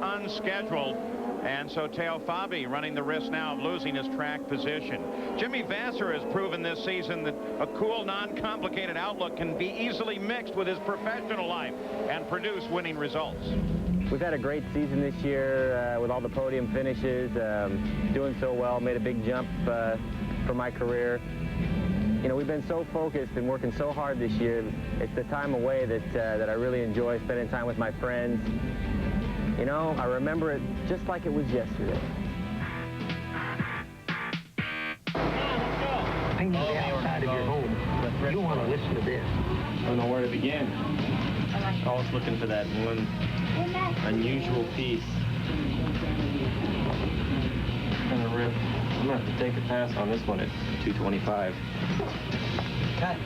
unscheduled. And so Teo Fabi running the risk now of losing his track position. Jimmy Vasser has proven this season that a cool, non-complicated outlook can be easily mixed with his professional life and produce winning results. We've had a great season this year with all the podium finishes, doing so well, made a big jump for my career. You know, we've been so focused and working so hard this year. It's the time away that I really enjoy, spending time with my friends. You know, I remember it just like it was yesterday. I know the outside of your home, but you want to listen to this. I don't know where to begin. Always looking for that one unusual piece. Kind of rip. I'm going to have to take a pass on this one at 225. Cut.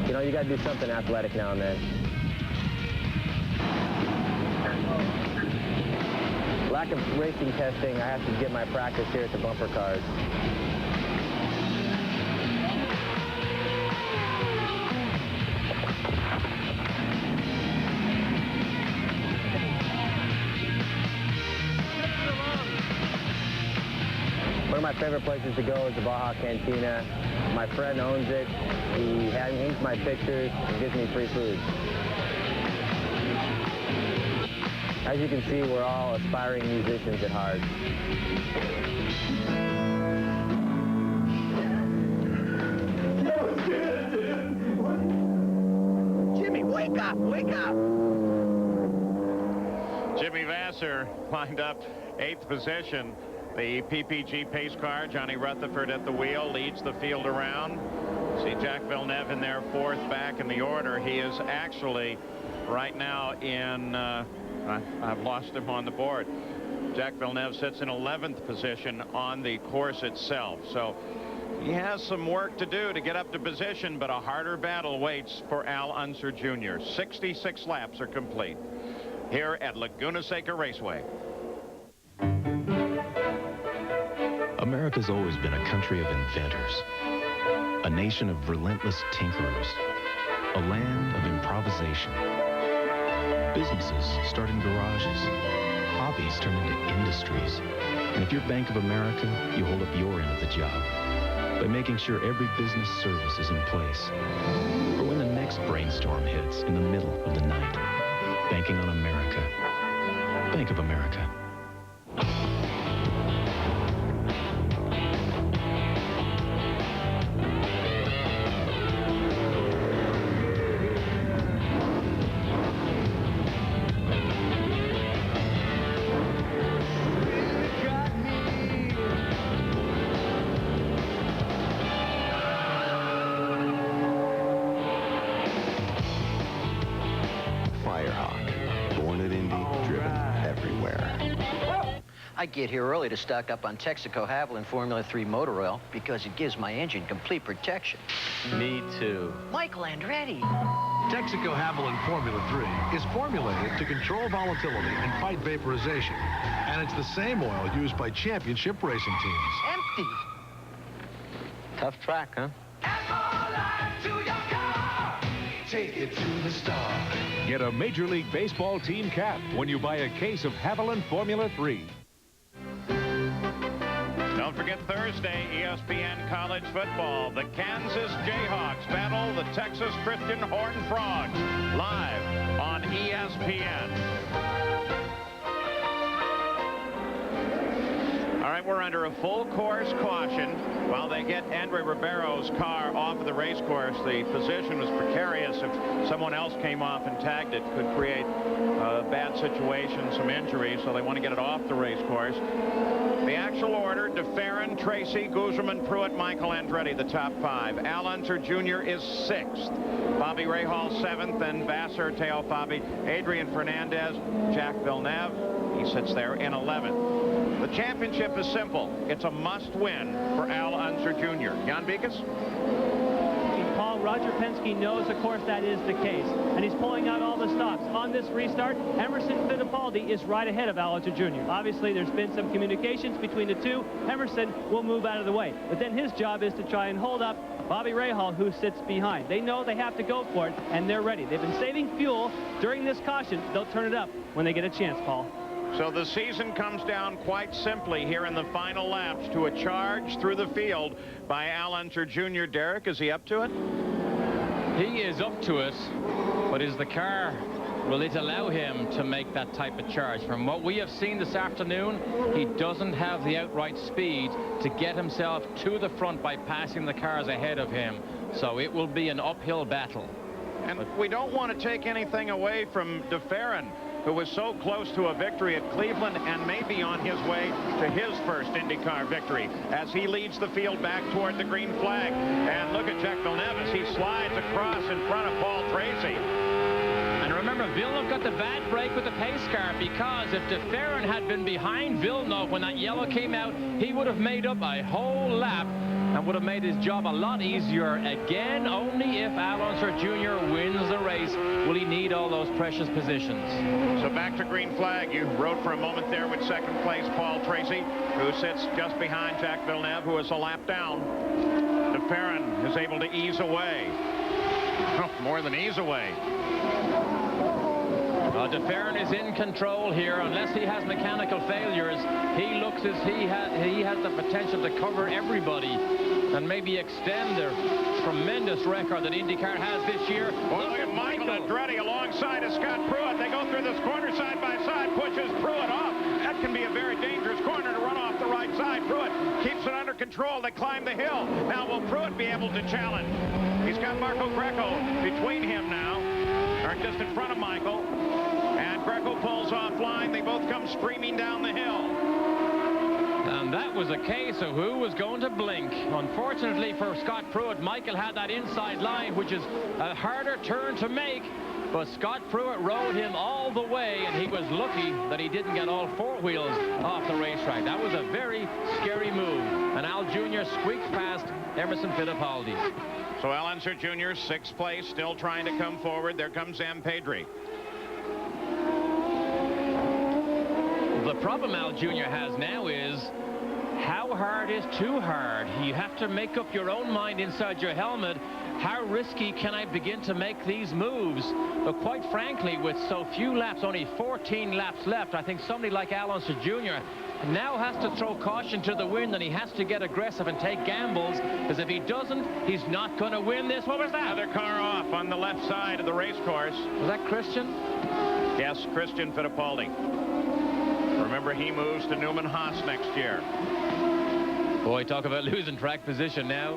You know, you got to do something athletic now and then. Lack of racing testing, I have to get my practice here at the bumper cars. One of my favorite places to go is the Baja Cantina. My friend owns it. He hangs my pictures and gives me free food. As you can see, we're all aspiring musicians at heart. That was good, dude. Jimmy, wake up, wake up. Jimmy Vasser lined up 8th position. The PPG pace car, Johnny Rutherford at the wheel, leads the field around. See Jack Villeneuve in there 4th back in the order. He is actually right now in... I've lost him on the board. Jack Villeneuve sits in 11th position on the course itself. So he has some work to do to get up to position, but a harder battle waits for Al Unser Jr. 66 laps are complete here at Laguna Seca Raceway. America's always been a country of inventors, a nation of relentless tinkerers, a land of improvisation. Businesses start in garages, hobbies turn into industries. And if you're Bank of America, you hold up your end of the job by making sure every business service is in place. For when the next brainstorm hits in the middle of the night, banking on America. Bank of America. I get here early to stock up on Texaco Haviland Formula 3 motor oil because it gives my engine complete protection. Me too. Michael Andretti. Texaco Haviland Formula 3 is formulated to control volatility and fight vaporization. And it's the same oil used by championship racing teams. Empty. Tough track, huh? Take it to the star. Get a Major League Baseball team cap when you buy a case of Haviland Formula 3. Don't forget Thursday, ESPN College Football. The Kansas Jayhawks battle the Texas Christian Horned Frogs live on ESPN. All right, we're under a full course caution while they get Andre Ribeiro's car off of the race course. The position was precarious. If someone else came off and tagged it, could create a bad situation, some injuries, so they want to get it off the race course. The actual order: DeFerrin, Tracy, Guzman, Pruitt, Michael Andretti, the top 5. Al Unser Jr. is 6th. Bobby Rahal 7th, and Vasser, Teo Fabi, Adrian Fernandez, Jack Villeneuve. He sits there in 11th. The championship is simple. It's a must-win for Al Unser Jr. Jan Beekes? Paul, Roger Penske knows, of course, that is the case. And he's pulling out all the stops. On this restart, Emerson Fittipaldi is right ahead of Alonso Jr. Obviously, there's been some communications between the two. Emerson will move out of the way. But then his job is to try and hold up Bobby Rahal, who sits behind. They know they have to go for it, and they're ready. They've been saving fuel during this caution. They'll turn it up when they get a chance, Paul. So the season comes down quite simply here in the final laps to a charge through the field by Al Unser Jr. Derek, is he up to it? He is up to it, but is the car, will it allow him to make that type of charge? From what we have seen this afternoon, he doesn't have the outright speed to get himself to the front by passing the cars ahead of him. So it will be an uphill battle. And we don't want to take anything away from de Ferran, who was so close to a victory at Cleveland and may be on his way to his first IndyCar victory as he leads the field back toward the green flag. And look at Jacques Villeneuve as he slides across in front of Paul Tracy. And remember, Villeneuve got the bad break with the pace car, because if de Ferran had been behind Villeneuve when that yellow came out, he would have made up a whole lap and would have made his job a lot easier. Again, only if Al Unser Jr. wins the race will he need all those precious positions. So back to green flag. You rode for a moment there with second place Paul Tracy, who sits just behind Jacques Villeneuve, who is a lap down. De Ferran is able to ease away. Oh, more than ease away. De Ferran is in control here. Unless he has mechanical failures, he looks as he has the potential to cover everybody and maybe extend the tremendous record that IndyCar has this year. Well, look at Michael Andretti alongside of Scott Pruitt. They go through this corner side by side, pushes Pruitt off. That can be a very dangerous corner to run off the right side. Pruitt keeps it under control. They climb the hill. Now will Pruitt be able to challenge? He's got Marco Greco between him now, or just in front of Michael. And Greco pulls offline. They both come screaming down the hill. And that was a case of who was going to blink. Unfortunately for Scott Pruitt, Michael had that inside line, which is a harder turn to make. But Scott Pruitt rode him all the way, and he was lucky that he didn't get all four wheels off the racetrack. That was a very scary move. And Al Jr. squeaked past Emerson Fittipaldi. So Al Unser Jr., sixth place, still trying to come forward. There comes Sam Pedri. The problem Al Jr. has now is, how hard is too hard? You have to make up your own mind inside your helmet. How risky can I begin to make these moves? But quite frankly, with so few laps, only 14 laps left, I think somebody like Al Unser Jr. now has to throw caution to the wind, and he has to get aggressive and take gambles, because if he doesn't, he's not going to win this. What was that? Another car off on the left side of the race course. Was that Christian? Yes, Christian Fittipaldi. Remember, he moves to Newman Haas next year. Boy, talk about losing track position now.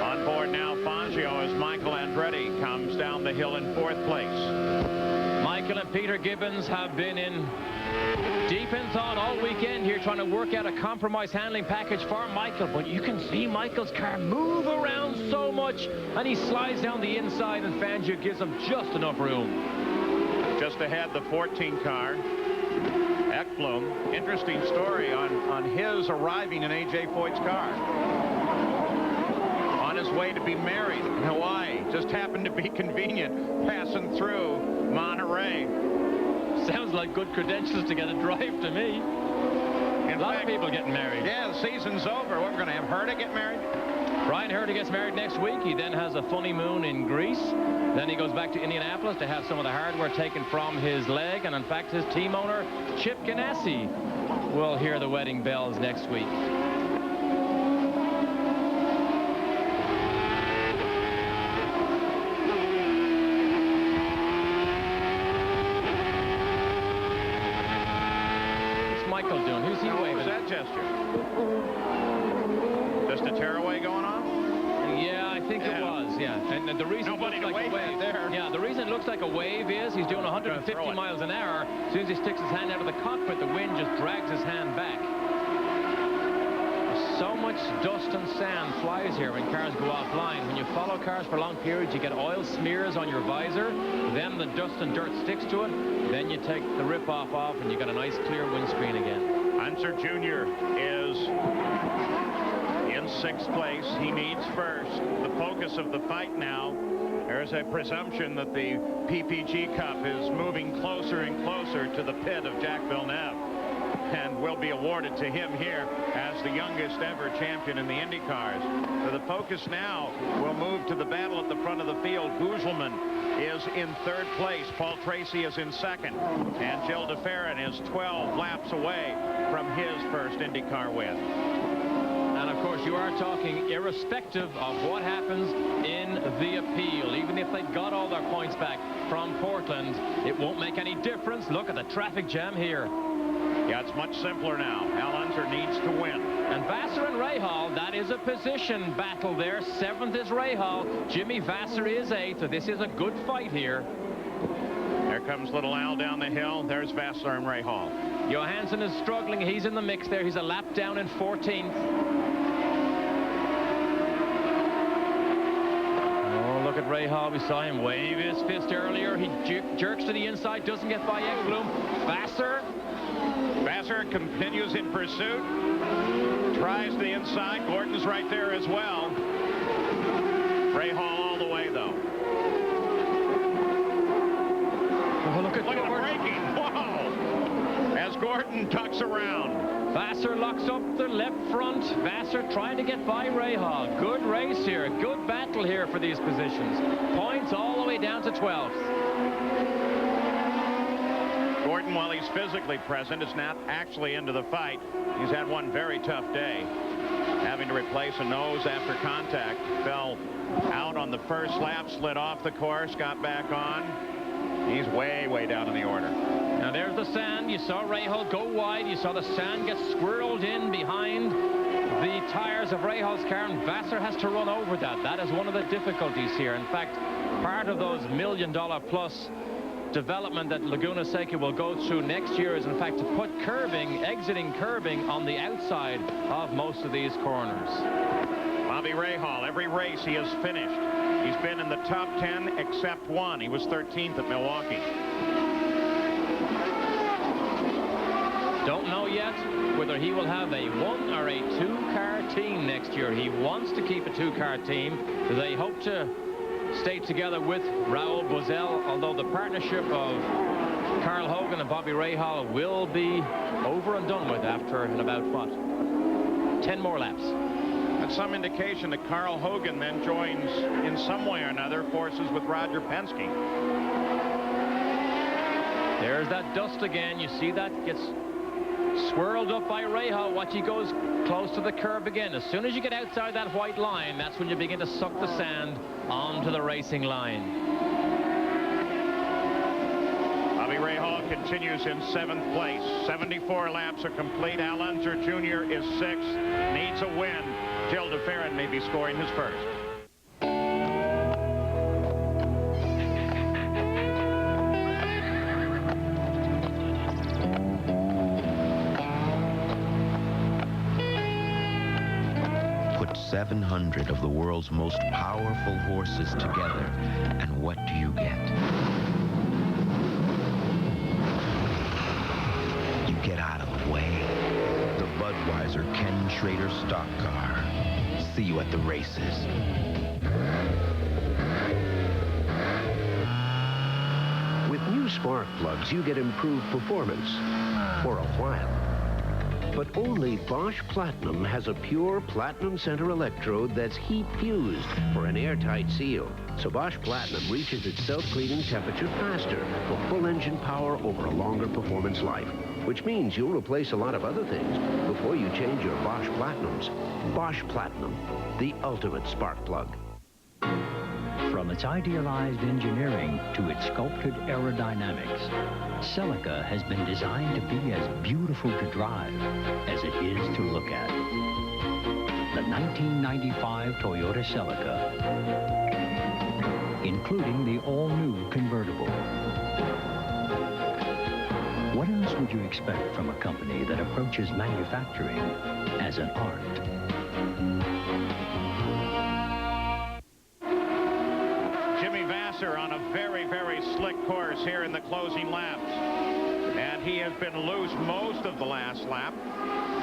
On board now, Fangio, as Michael Andretti comes down the hill in fourth place. Michael and Peter Gibbons have been in deep in thought all weekend here, trying to work out a compromise handling package for Michael. But you can see Michael's car move around so much, and he slides down the inside, and Fangio gives him just enough room. Just ahead, the 14 car, Ekblom. Interesting story on his arriving in A.J. Foyt's car. On his way to be married in Hawaii. Just happened to be convenient, passing through Monterey. Sounds like good credentials to get a drive to me. A lot of people getting married. Yeah, the season's over. We're going to have Herta get married. Brian Herta gets married next week. He then has a honeymoon in Greece. Then he goes back to Indianapolis to have some of the hardware taken from his leg. And in fact, his team owner, Chip Ganassi, will hear the wedding bells next week. What's Michael doing? Who's he waving? What was that gesture? Just a tearaway going on? Yeah, I think it was, yeah. And the reason nobody it to looks like wave a wave there. Yeah, the reason it looks like a wave is he's doing 150 miles an hour. As soon as he sticks his hand out of the cockpit, the wind just drags his hand back. So much dust and sand flies here when cars go offline. When you follow cars for long periods, you get oil smears on your visor. Then the dust and dirt sticks to it. Then you take the rip-off off, and you got a nice clear windscreen again. Unser Jr. is in 6th place. He needs first. The focus of the fight now. There's a presumption that the PPG Cup is moving closer and closer to the pit of Jack Villeneuve, and will be awarded to him here as the youngest ever champion in the Indy cars. So the focus now will move to the battle at the front of the field. Gugelman is in 3rd place. Paul Tracy is in 2nd. And Gilles de Ferran is 12 laps away from his first IndyCar win. And of course, you are talking irrespective of what happens in the appeal. Even if they got all their points back from Portland, it won't make any difference. Look at the traffic jam here. Yeah, it's much simpler now. Al Unser needs to win. And Vassar and Rahal, that is a position battle there. 7th is Rahal. Jimmy Vassar is 8th. So this is a good fight here. There comes little Al down the hill. There's Vassar and Rahal. Johansson is struggling. He's in the mix there. He's a lap down in 14th. Oh, look at Rahal. We saw him wave his fist earlier. He jerks to the inside, doesn't get by Ekblom. Vassar continues in pursuit. Tries the inside. Gordon's right there as well. Rahal all the way, though. Oh, look at the braking. Whoa! As Gordon tucks around. Vassar locks up the left front. Vassar trying to get by Rahal. Good race here. Good battle here for these positions. Points all the way down to 12th. Gordon, while he's physically present, is not actually into the fight. He's had one very tough day, having to replace a nose after contact. Fell out on the first lap, slid off the course, got back on. He's way, way down in the order. Now there's the sand. You saw Rahal go wide. You saw the sand get squirreled in behind the tires of Rahal's car, and Vassar has to run over that. That is one of the difficulties here. In fact, part of those $1 million plus development that Laguna Seca will go through next year is in fact to put curbing, exiting curbing on the outside of most of these corners. Bobby Rahal, every race he has finished. He's been in the top 10 except one. He was 13th at Milwaukee. Don't know yet whether he will have a 1 or a 2-car team next year. He wants to keep a 2-car team. They hope to stay together with Raoul Boesel, although the partnership of Carl Hogan and Bobby Rahal will be over and done with after in about, what, 10 more laps. That's some indication that Carl Hogan then joins in some way or another forces with Roger Penske. There's that dust again. You see that gets swirled up by Rahal. Watch, he goes close to the curb again. As soon as you get outside that white line, that's when you begin to suck the sand onto the racing line. Bobby Rahal continues in 7th place. 74 laps are complete. Al Unser Jr. is 6th. Needs a win. Gilles de Ferran may be scoring his first. Put 700 of the world's most powerful horses together, and what do you get? You get out of the way. The Budweiser Ken Schrader stock car. See you at the races. With new spark plugs, you get improved performance for a while. But only Bosch Platinum has a pure platinum center electrode that's heat fused for an airtight seal. So Bosch Platinum reaches its self-cleaning temperature faster for full engine power over a longer performance life. Which means you'll replace a lot of other things before you change your Bosch Platinums. Bosch Platinum, the ultimate spark plug. From its idealized engineering to its sculpted aerodynamics, Celica has been designed to be as beautiful to drive as it is to look at. The 1995 Toyota Celica, including the all-new convertible. What else would you expect from a company that approaches manufacturing as an art? Jimmy Vassar on a very, very slick course here in the closing laps. And he has been loose most of the last lap.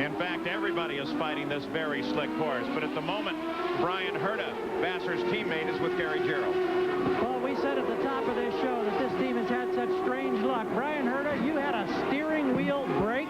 In fact, everybody is fighting this very slick course. But at the moment, Brian Herta, Vassar's teammate, is with Gary Giro. Well, we said at the top of this show that this team has had such strange luck. Brian Herta, you had a steering wheel break